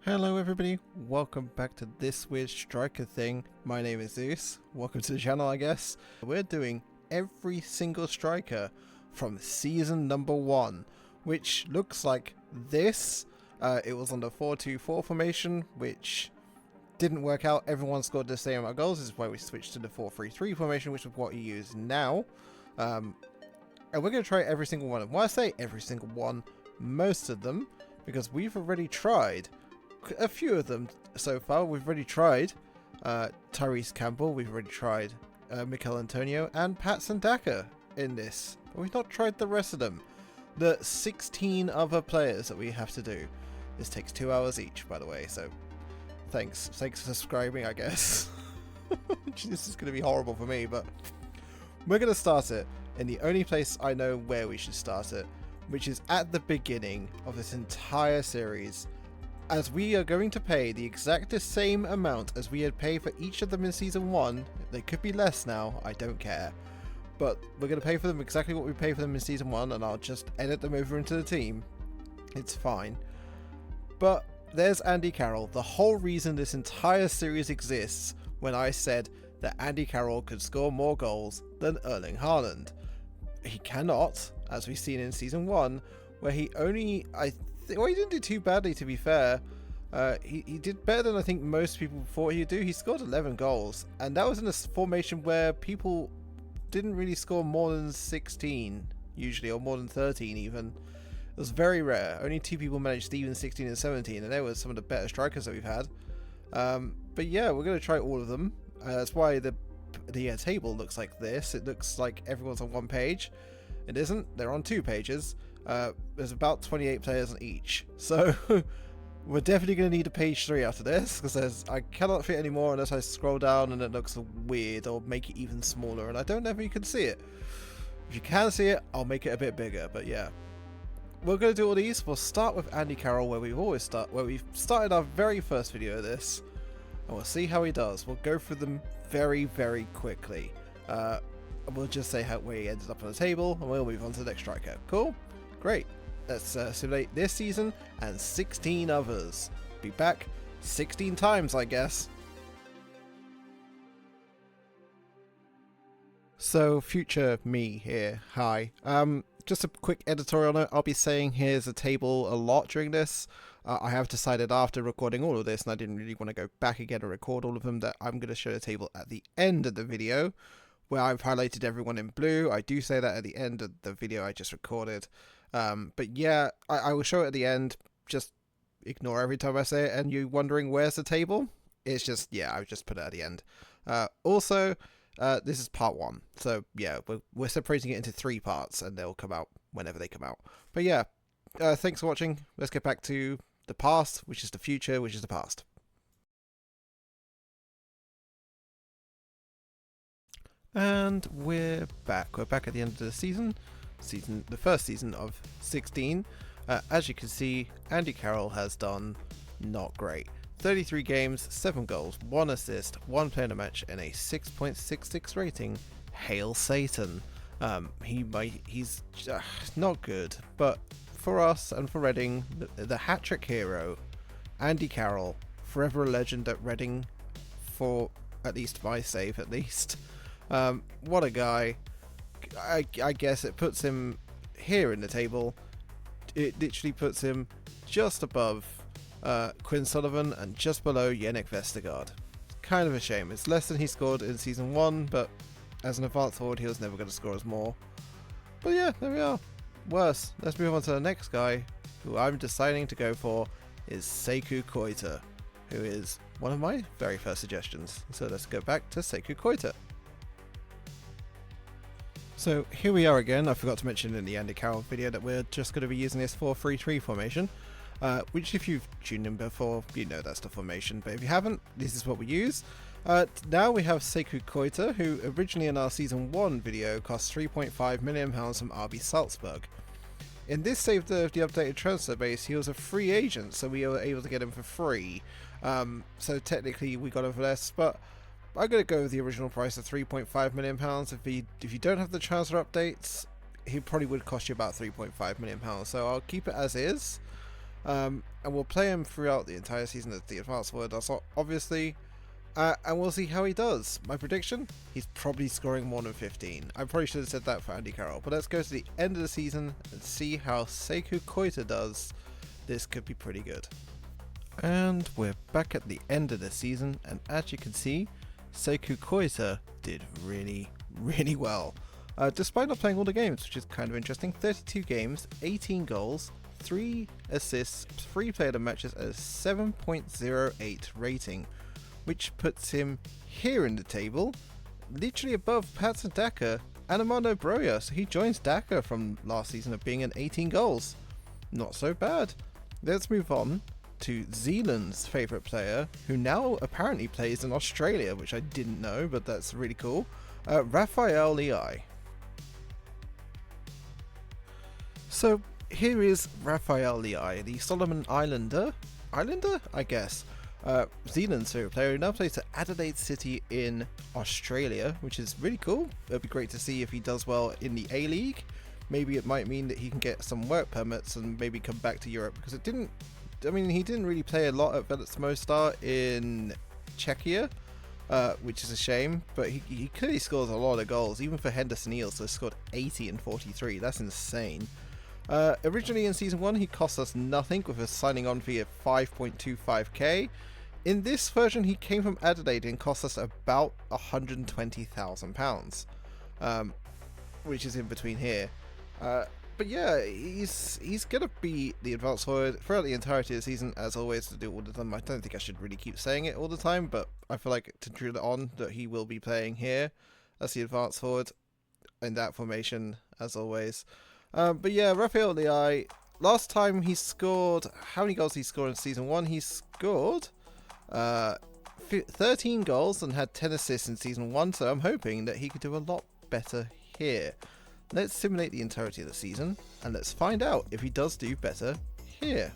Hello everybody, welcome back to this weird striker thing. My name is Zeus, welcome to the channel I guess. We're doing every single striker from season number 1, which looks like this. It was on the 4-2-4 formation, which didn't work out. Everyone scored the same amount of goals. This is why we switched to the 4-3-3 formation, which is what you use now. And we're going to try every single one. And when I say every single one, most of them, because we've already tried a few of them so far. We've already tried Tyrese Campbell, we've already tried Mikel Antonio and Patson Daka in this, but we've not tried the rest of them. The 16 other players that we have to do. This takes 2 hours each, by the way, so thanks for subscribing, I guess. This is going to be horrible for me, but we're going to start it in the only place I know where we should start it, which is at the beginning of this entire series, as we are going to pay the exact same amount as we had paid for each of them in season 1. They could be less now, I don't care, but we're going to pay for them exactly what we paid for them in season 1, and I'll just edit them over into the team. It's fine. But there's Andy Carroll, the whole reason this entire series exists, when I said that Andy Carroll could score more goals than Erling Haaland. He cannot, as we've seen in season 1, where he only, well, he didn't do too badly, to be fair. He did better than I think most people thought he'd do. He scored 11 goals, and that was in a formation where people didn't really score more than 16 usually, or more than 13 even. It was very rare. Only 2 people managed even 16 and 17, and they were some of the better strikers that we've had. But yeah, we're going to try all of them. That's why the table looks like this. It looks like everyone's on one page. It isn't. They're on 2 pages. There's about 28 players on each, so we're definitely going to need a page 3 after this, because I cannot fit any more unless I scroll down and it looks weird, or make it even smaller, and I don't know if you can see it. If you can see it, I'll make it a bit bigger, but yeah. We're going to do all these. We'll start with Andy Carroll, where we've started our very first video of this, and we'll see how he does. We'll go through them very, very quickly. We'll just say where he ended up on the table, and we'll move on to the next striker. Cool? Great. Let's simulate this season and 16 others. Be back 16 times, I guess. So, future me here. Hi. Just a quick editorial note. I'll be saying here's a table a lot during this. I have decided after recording all of this, and I didn't really want to go back again and record all of them, that I'm going to show the table at the end of the video, where I've highlighted everyone in blue. I do say that at the end of the video I just recorded. But yeah, I will show it at the end. Just ignore every time I say it, and you wondering where's the table? It's just, yeah, I've just put it at the end. Also, this is part 1. So yeah, we're separating it into 3 parts, and they'll come out whenever they come out. But yeah, thanks for watching. Let's get back to the past, which is the future, which is the past. And we're back. We're back at the end of the season, the first season of 16. As you can see, Andy Carroll has done not great. 33 games, 7 goals, 1 assist, 1 player in a match, and a 6.66 rating. Hail Satan. He's not good, but for us and for Reading, the hat-trick hero, Andy Carroll, forever a legend at Reading, for at least my save, at least. What a guy. I guess it puts him here in the table. It literally puts him just above Quinn Sullivan and just below Yannick Vestergaard. Kind of a shame. It's less than he scored in season 1, but as an advanced forward he was never going to score as more. But yeah, there we are. Worse. Let's move on to the next guy, who I'm deciding to go for is Sékou Koïta, who is one of my very first suggestions. So let's go back to Sékou Koïta. So here we are again. I forgot to mention in the Andy Carroll video that we're just going to be using this 4-3-3 formation, which if you've tuned in before, you know that's the formation, but if you haven't, this is what we use. Now we have Sékou Koïta, who originally in our season 1 video cost £3.5 million from RB Salzburg. In this Save the Updated Transfer Base, he was a free agent, so we were able to get him for free. So technically we got him for less, but I'm going to go with the original price of £3.5 million. If you don't have the transfer updates, he probably would cost you about £3.5 million. So I'll keep it as is. And we'll play him throughout the entire season as the advanced forward, obviously. And we'll see how he does. My prediction? He's probably scoring more than 15. I probably should have said that for Andy Carroll. But let's go to the end of the season and see how Sékou Koïta does. This could be pretty good. And we're back at the end of the season. And as you can see, Sékou Koïta did really, really well. Despite not playing all the games, which is kind of interesting. 32 games, 18 goals, 3 assists, 3 player of the matches at a 7.08 rating. Which puts him here in the table, literally above Patson Daka and Armando Broja. So he joins Daka from last season of being an 18 goals. Not so bad. Let's move on to Zealand's favourite player, who now apparently plays in Australia, which I didn't know, but that's really cool. Raphael Lea'i. So here is Raphael Lea'i, the Solomon Islander, I guess. Zealand's favourite player, who now plays at Adelaide City in Australia, which is really cool. It'll be great to see if he does well in the A-League. Maybe it might mean that he can get some work permits and maybe come back to Europe, because he didn't really play a lot at Vedat Muriqi in Czechia, which is a shame, but he clearly scores a lot of goals, even for Henderson Eels, so he scored 80 and 43. That's insane. Originally in Season 1, he cost us nothing with a signing on fee of 5.25k. In this version, he came from Adelaide and cost us about £120,000, which is in between here. But yeah, he's going to be the advanced forward throughout the entirety of the season, as always, to do all the time. I don't think I should really keep saying it all the time, but I feel like to drill it on that he will be playing here as the advanced forward in that formation, as always. But yeah, Raphael Lea'i, last time he scored, how many goals he scored in Season 1? He scored 13 goals and had 10 assists in Season 1, so I'm hoping that he could do a lot better here. Let's simulate the entirety of the season, and let's find out if he does do better here.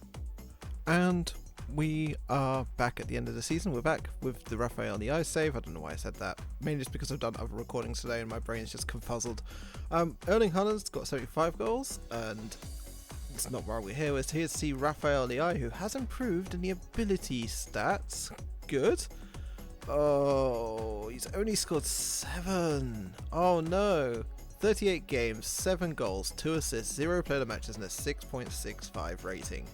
And we are back at the end of the season. We're back with the Raphael Lea'i save. I don't know why I said that. Mainly just because I've done other recordings today and my brain's just confuzzled. Erling Haaland's got 75 goals, and it's not why we're here. We're here to see Raphael Lea'i, who has improved in the ability stats. Good. Oh, he's only scored 7. Oh no. 38 games, 7 goals, 2 assists, 0 player of the matches, and a 6.65 rating.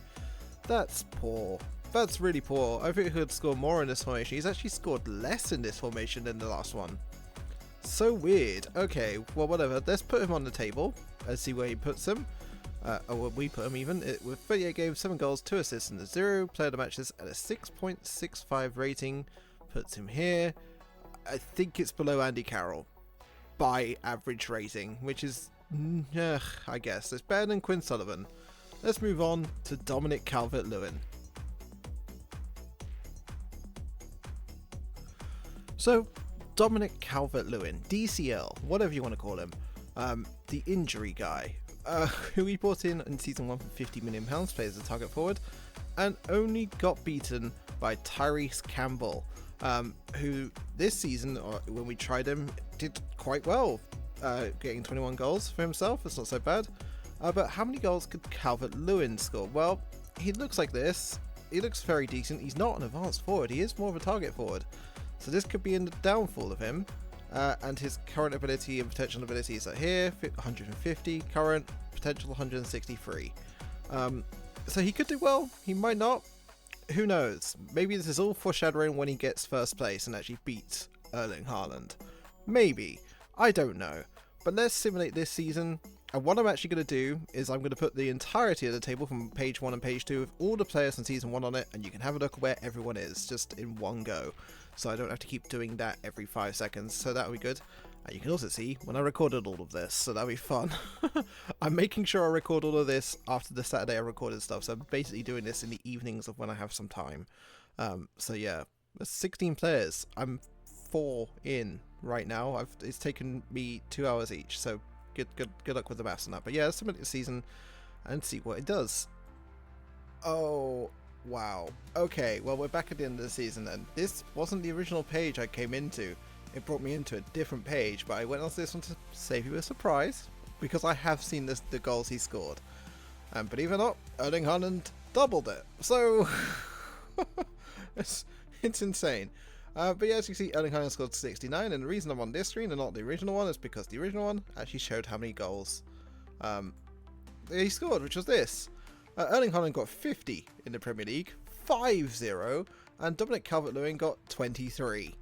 That's poor. That's really poor. I think he could score more in this formation. He's actually scored less in this formation than the last one. So weird. Okay, well, whatever. Let's put him on the table and see where he puts him. Or where we put him even. With 38 games, 7 goals, 2 assists, and a 0 player of the matches, and a 6.65 rating. Puts him here. I think it's below Andy Carroll by average rating, which is, I guess. It's better than Quinn Sullivan. Let's move on to Dominic Calvert-Lewin. So, Dominic Calvert-Lewin, DCL, whatever you want to call him, the injury guy, who we brought in Season 1 for £50 million, plays as a target forward, and only got beaten by Tyrese Campbell, who this season, or when we tried him, did quite well, getting 21 goals for himself. It's not so bad. But how many goals could Calvert-Lewin score? Well, he looks like this. He looks very decent. He's not an advanced forward. He is more of a target forward. So this could be in the downfall of him. And his current ability and potential abilities are here. 150 current, potential 163. So he could do well. He might not. Who knows? Maybe this is all foreshadowing when he gets first place and actually beats Erling Haaland. Maybe. I don't know. But let's simulate this season. And what I'm actually going to do is I'm going to put the entirety of the table from page 1 and page 2 with all the players from Season 1 on it, and you can have a look at where everyone is, just in one go. So I don't have to keep doing that every 5 seconds, so that'll be good. And you can also see when I recorded all of this, so that'll be fun. I'm making sure I record all of this after the Saturday I recorded stuff, so I'm basically doing this in the evenings of when I have some time. So yeah, there's 16 players. I'm 4 in right now. It's taken me 2 hours each, so good luck with the maths on that. But yeah, let's submit the season and see what it does. Oh, wow. Okay, well, we're back at the end of the season, and this wasn't the original page I came into. It brought me into a different page, but I went on to this one to save you a surprise, because I have seen the goals he scored. And believe it or not, Erling Haaland doubled it. So it's insane. But yeah, as you see, Erling Haaland scored 69, and the reason I'm on this screen and not the original one is because the original one actually showed how many goals he scored, which was this. Erling Haaland got 50 in the Premier League, 5-0, and Dominic Calvert-Lewin got 23.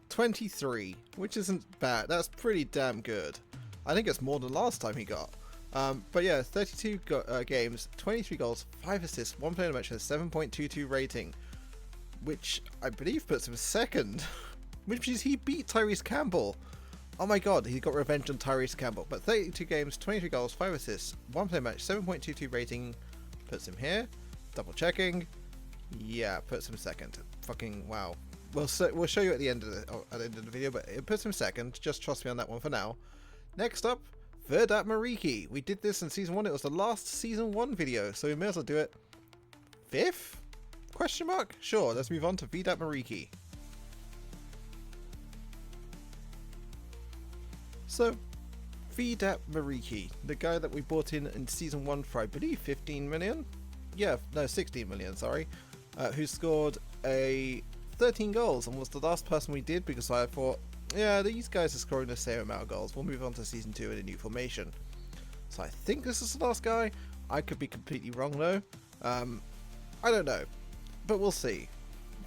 23, which isn't bad. That's pretty damn good. I think it's more than last time he got. But yeah, 32 games, 23 goals, 5 assists, 1 player match, and a 7.22 rating, which I believe puts him second, which means he beat Tyrese Campbell. Oh my god, he got revenge on Tyrese Campbell. But 32 games, 23 goals, 5 assists, 1 player match, 7.22 rating puts him here. Double checking. Yeah, puts him second. Fucking wow. We'll show you at the end of the video, but it puts him second. Just trust me on that one for now. Next up, Vedat Muriqi. We did this in season 1. It was the last season 1 video, so we may as well do it. 5th? Question mark? Sure, let's move on to Vedat Muriqi. So, Vedat Muriqi, the guy that we bought in season 1 for, I believe, 15 million? Yeah, no, 16 million, sorry. Who scored 13 goals and was the last person we did because I thought, yeah, these guys are scoring the same amount of goals. We'll move on to season 2 in a new formation. So I think this is the last guy. I could be completely wrong though. I don't know, but we'll see.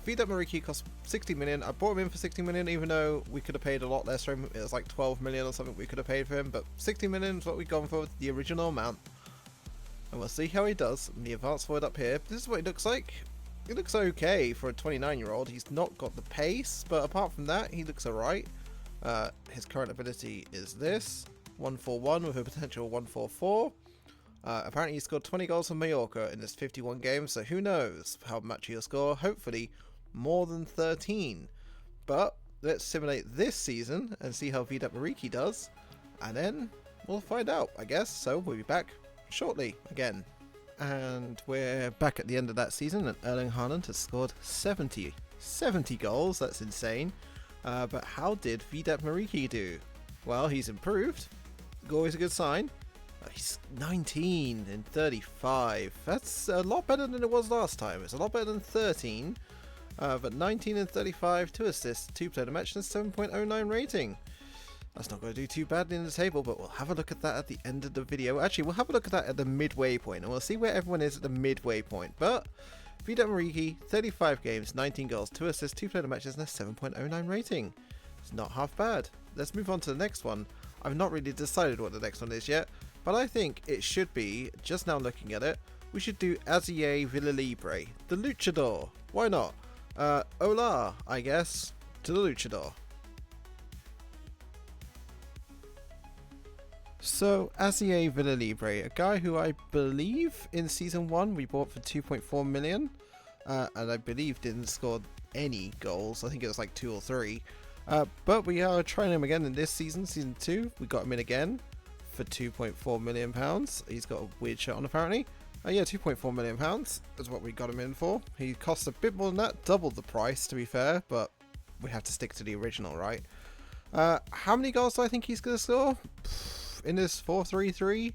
Vedat Muriqi cost 60 million. I bought him in for 60 million, even though we could have paid a lot less for him. It was like 12 million or something we could have paid for him, but 60 million is what we've gone for, the original amount. And we'll see how he does. The advanced forward up here. This is what he looks like. He looks okay for a 29-year-old. He's not got the pace, but apart from that, he looks alright. His current ability is this. 141 with a potential 144. Apparently he scored 20 goals for Mallorca in his 51 games, so who knows how much he'll score. Hopefully more than 13. But let's simulate this season and see how Vedat Muriqi does, and then we'll find out, I guess. So we'll be back shortly again. And we're back at the end of that season, and Erling Haaland has scored 70 goals. That's insane. But how did Vedat Muriqi do? Well, he's improved. Always a good sign. He's 19 in 35. That's a lot better than it was last time. It's a lot better than 13. But 19 in 35, 2 assists, 2 player match, and 7.09 rating. That's not going to do too badly in the table, but we'll have a look at that at the end of the video. Actually, we'll have a look at that at the midway point, and we'll see where everyone is at the midway point. But Vedat Muriqi, 35 games, 19 goals, 2 assists, 2 player matches, and a 7.09 rating. It's not half bad. Let's move on to the next one. I've not really decided what the next one is yet, but I think it should be, just now looking at it, we should do Asier Villalibre, the luchador. Why not? Hola, I guess, to the luchador. So, Asier Villalibre, a guy who I believe in season 1 we bought for 2.4 million, and I believe didn't score any goals. I think it was like 2 or 3. But we are trying him again in this season, season 2. We got him in again for 2.4 million pounds. He's got a weird shirt on apparently. Yeah, 2.4 million pounds is what we got him in for. He costs a bit more than that, doubled the price to be fair, but we have to stick to the original, right? How many goals do I think he's going to score? In this 4-3-3?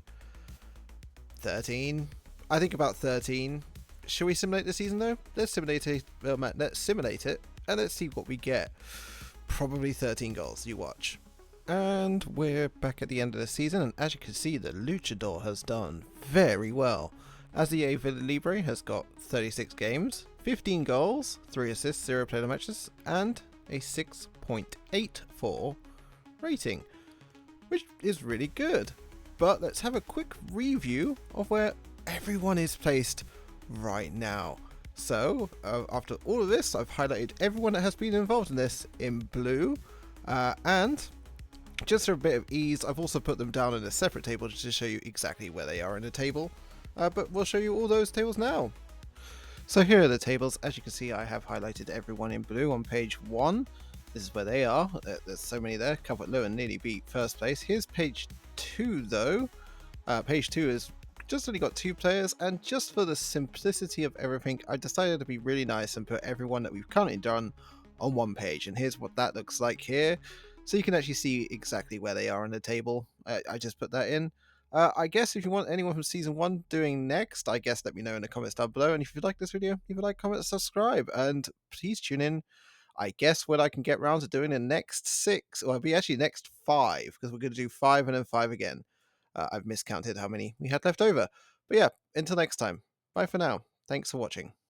13. I think about 13. Should we simulate the season though? Let's simulate it. Let's simulate it and let's see what we get. Probably 13 goals. You watch. And we're back at the end of the season, and as you can see, the luchador has done very well. Asier Villalibre has got 36 games, 15 goals, 3 assists, 0 player matches, and a 6.84 rating, which is really good. But let's have a quick review of where everyone is placed right now. So, after all of this, I've highlighted everyone that has been involved in this in blue, and just for a bit of ease, I've also put them down in a separate table just to show you exactly where they are in the table. But we'll show you all those tables now. So here are the tables. As you can see, I have highlighted everyone in blue on page 1. This is where they are. There's so many there. Calvert-Lewin nearly beat first place. Here's page 2 though. Page 2 has just only got 2 players, and just for the simplicity of everything, I decided to be really nice and put everyone that we've currently done on one page. And here's what that looks like here. So you can actually see exactly where they are in the table. I just put that in. I guess if you want anyone from season 1 doing next, I guess let me know in the comments down below. And if you like this video, leave a like, comment, subscribe, and please tune in. I guess when I can get round to doing the next 6, or it'll be actually next 5, because we're going to do 5 and then 5 again. I've miscounted how many we had left over. But yeah, until next time. Bye for now. Thanks for watching.